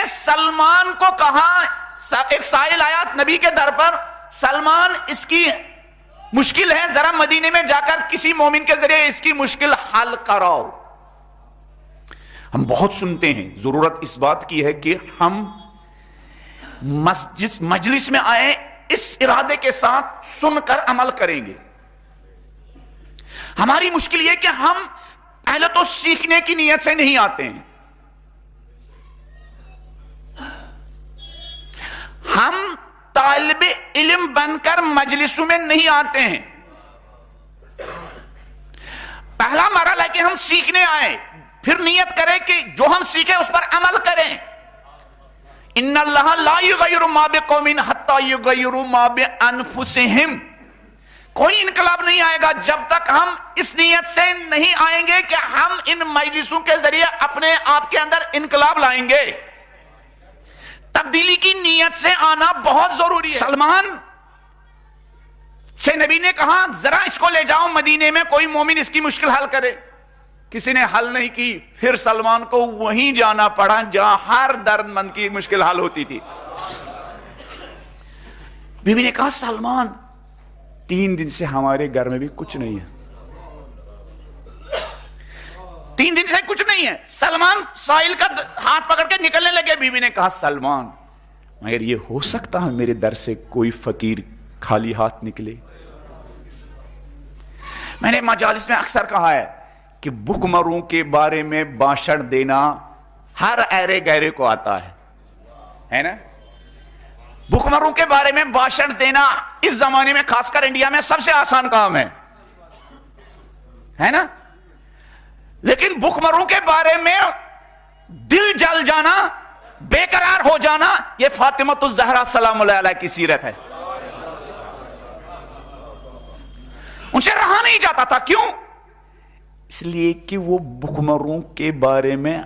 سلمان کو کہا، ایک سائل آیا نبی کے در پر، سلمان اس کی مشکل ہے، ذرا مدینے میں جا کر کسی مومن کے ذریعے اس کی مشکل حل کراؤ۔ ہم بہت سنتے ہیں، ضرورت اس بات کی ہے کہ ہم مجلس میں آئے اس ارادے کے ساتھ سن کر عمل کریں گے۔ ہماری مشکل یہ کہ ہم پہلے تو سیکھنے کی نیت سے نہیں آتے ہیں، ہم طالب علم بن کر مجلسوں میں نہیں آتے ہیں۔ پہلا مرحلہ ہے کہ ہم سیکھنے آئے، پھر نیت کریں کہ جو ہم سیکھیں اس پر عمل کریں۔ ان اللہ لا یغیر ما بقوم حتی یغیروا ما بانفسہم۔ کوئی انقلاب نہیں آئے گا جب تک ہم اس نیت سے نہیں آئیں گے کہ ہم ان مجلسوں کے ذریعے اپنے آپ کے اندر انقلاب لائیں گے۔ تبدیلی کی نیت سے آنا بہت ضروری ہے۔ سلمان سے نبی نے کہا ذرا اس کو لے جاؤ مدینے میں، کوئی مومن اس کی مشکل حل کرے۔ کسی نے حل نہیں کی، پھر سلمان کو وہیں جانا پڑا جہاں ہر درد مند کی مشکل حل ہوتی تھی۔ بی بی نے کہا سلمان 3 دن سے ہمارے گھر میں بھی کچھ نہیں ہے، 3 دن سے کچھ نہیں ہے۔ سلمان سائل کا ہاتھ پکڑ کے نکلنے لگے۔ بی بی نے کہا سلمان مگر یہ ہو سکتا ہے میرے در سے کوئی فقیر خالی ہاتھ نکلے؟ میں نے مجالس میں اکثر کہا ہے کہ بھوک مروں کے بارے میں بھاشن دینا ہر ایرے گہرے کو آتا ہے نا؟ بھوک مروں کے بارے میں بھاشن دینا اس زمانے میں خاص کر انڈیا میں سب سے آسان کام ہے نا؟ لیکن بھوک مروں کے بارے میں دل جل جانا، بے قرار ہو جانا، یہ فاطمہ الزہرا سلام اللہ علیہ کی سیرت ہے۔ ان سے رہا نہیں جاتا تھا، کیوں؟ اس لیے کہ وہ بھوکمروں کے بارے میں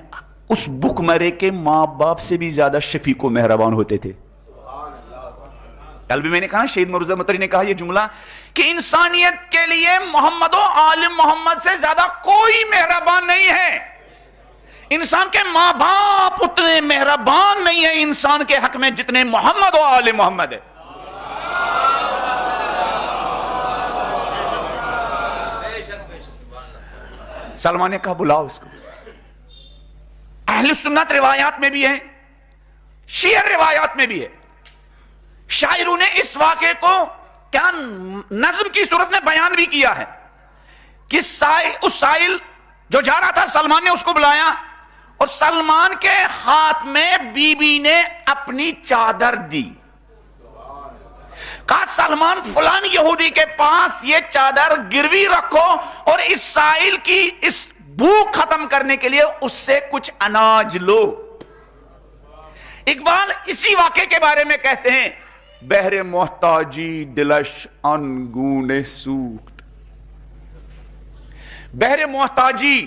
اس بھوکمرے کے ماں باپ سے بھی زیادہ شفیق و مہربان ہوتے تھے۔ کل بھی میں نے کہا، شہید مرتضی مطہری نے کہا یہ جملہ کہ انسانیت کے لیے محمد و آل محمد سے زیادہ کوئی مہربان نہیں ہے۔ انسان کے ماں باپ اتنے مہربان نہیں ہیں انسان کے حق میں جتنے محمد و آل محمد ہے۔ سلمان نے کہا بلاؤ اس کو۔ اہل سنت روایات میں بھی ہے، شیعہ روایات میں بھی ہے۔ شاعروں نے اس واقعے کو کیا نظم کی صورت میں بیان بھی کیا ہے کہ اس سائل جو جا رہا تھا، سلمان نے اس کو بلایا اور سلمان کے ہاتھ میں بی بی نے اپنی چادر دی۔ کہا سلمان فلان یہودی کے پاس یہ چادر گروی رکھو اور اس سائل کی اس بھوک ختم کرنے کے لیے اس سے کچھ اناج لو۔ اقبال اسی واقعے کے بارے میں کہتے ہیں، بہر محتاجی دلش انگون سوخت، بہر محتاجی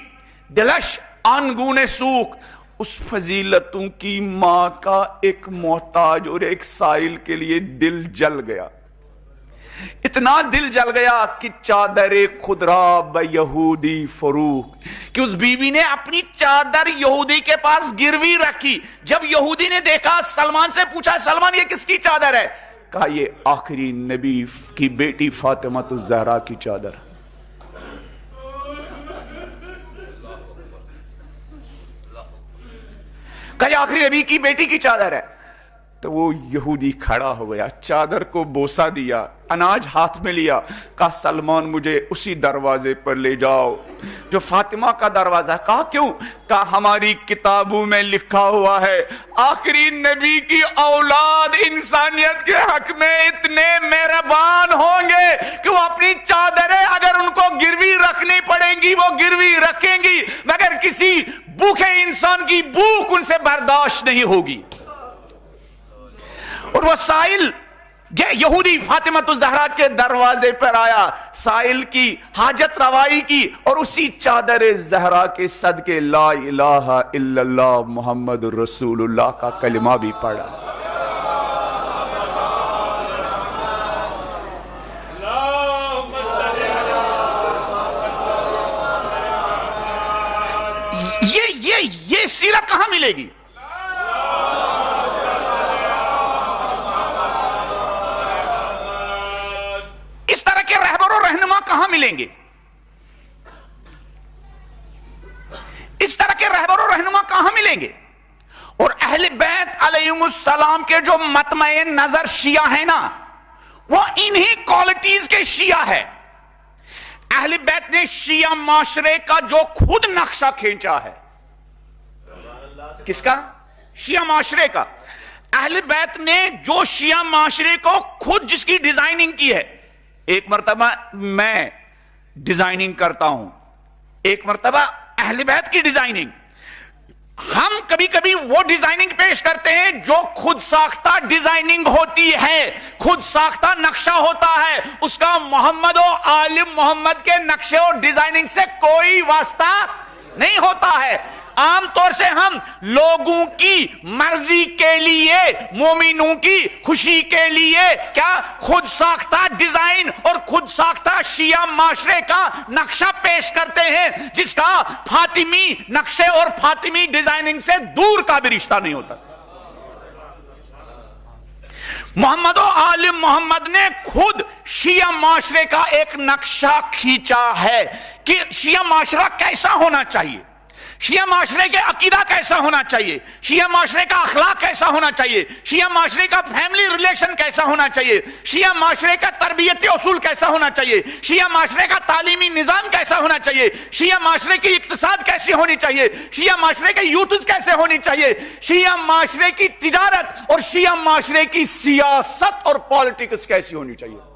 دلش انگون سوخت۔ اس فضیلتوں کی ماں کا ایک محتاج اور ایک سائل کے لیے دل جل گیا، اتنا دل جل گیا کہ چادر خدرا ب یہودی فروخت، کہ اس بی بی نے اپنی چادر یہودی کے پاس گروی رکھی۔ جب یہودی نے دیکھا، سلمان سے پوچھا سلمان یہ کس کی چادر ہے؟ کہا یہ آخری نبی کی بیٹی فاطمہ الزہرا کی چادر۔ کہا یہ آخری نبی کی بیٹی کی چادر ہے۔ تو وہ یہودی کھڑا ہو گیا، چادر کو بوسہ دیا، اناج ہاتھ میں لیا، کہا سلمان مجھے اسی دروازے پر لے جاؤ جو فاطمہ کا دروازہ ہے۔ کہا کیوں؟ کہا ہماری کتابوں میں لکھا ہوا ہے آخری نبی کی اولاد انسانیت کے حق میں اتنے مہربان ہوں گے کہ وہ اپنی چادریں اگر ان کو گروی رکھنی پڑیں گی وہ گروی رکھیں گی، مگر کسی بھوکے انسان کی بھوک ان سے برداشت نہیں ہوگی۔ اور وہ سائل یہودی فاطمہ الزہرا کے دروازے پر آیا، سائل کی حاجت روائی کی اور اسی چادر زہرا کے صدقے لا الہ الا اللہ محمد رسول اللہ کا کلمہ بھی پڑھا۔ یہ سیرت کہاں ملے گی؟ کہاں ملیں گے؟ اس طرح کے رہبر و رہنما کہاں ملیں گے؟ اور اہل بیت علیہم السلام کے جو مطمع نظر شیعہ ہیں نا، وہ انہی کوالٹیز کے شیعہ ہے۔ اہل بیت نے شیعہ معاشرے کا جو خود نقشہ کھینچا ہے، کس کا؟ شیعہ معاشرے کا۔ اہل بیت نے جو شیعہ معاشرے کو خود جس کی ڈیزائننگ کی ہے، ایک مرتبہ میں ڈیزائننگ کرتا ہوں، ایک مرتبہ اہل بیت کی ڈیزائننگ۔ ہم کبھی کبھی وہ ڈیزائننگ پیش کرتے ہیں جو خود ساختہ ڈیزائننگ ہوتی ہے، خود ساختہ نقشہ ہوتا ہے، اس کا محمد و آل محمد کے نقشے اور ڈیزائننگ سے کوئی واسطہ نہیں ہوتا ہے۔ عام طور سے ہم لوگوں کی مرضی کے لیے، مومنوں کی خوشی کے لیے کیا خود ساختہ ڈیزائن اور خود ساختہ شیعہ معاشرے کا نقشہ پیش کرتے ہیں، جس کا فاطمی نقشے اور فاطمی ڈیزائننگ سے دور کا بھی رشتہ نہیں ہوتا۔ محمد و آل محمد نے خود شیعہ معاشرے کا ایک نقشہ کھینچا ہے کہ شیعہ معاشرہ کیسا ہونا چاہیے، شیعہ معاشرے کے عقیدہ کیسا ہونا چاہیے، شیعہ معاشرے کا اخلاق کیسا ہونا چاہیے، شیعہ معاشرے کا فیملی ریلیشن کیسا ہونا چاہیے، شیعہ معاشرے کا تربیتی اصول کیسا ہونا چاہیے، شیعہ معاشرے کا تعلیمی نظام کیسا ہونا چاہیے، شیعہ معاشرے کی اقتصاد کیسی ہونی چاہیے، شیعہ معاشرے کے یوتھز کیسے ہونی چاہیے، شیعہ معاشرے کی تجارت اور شیعہ معاشرے کی سیاست اور پالیٹکس کیسی ہونی چاہیے۔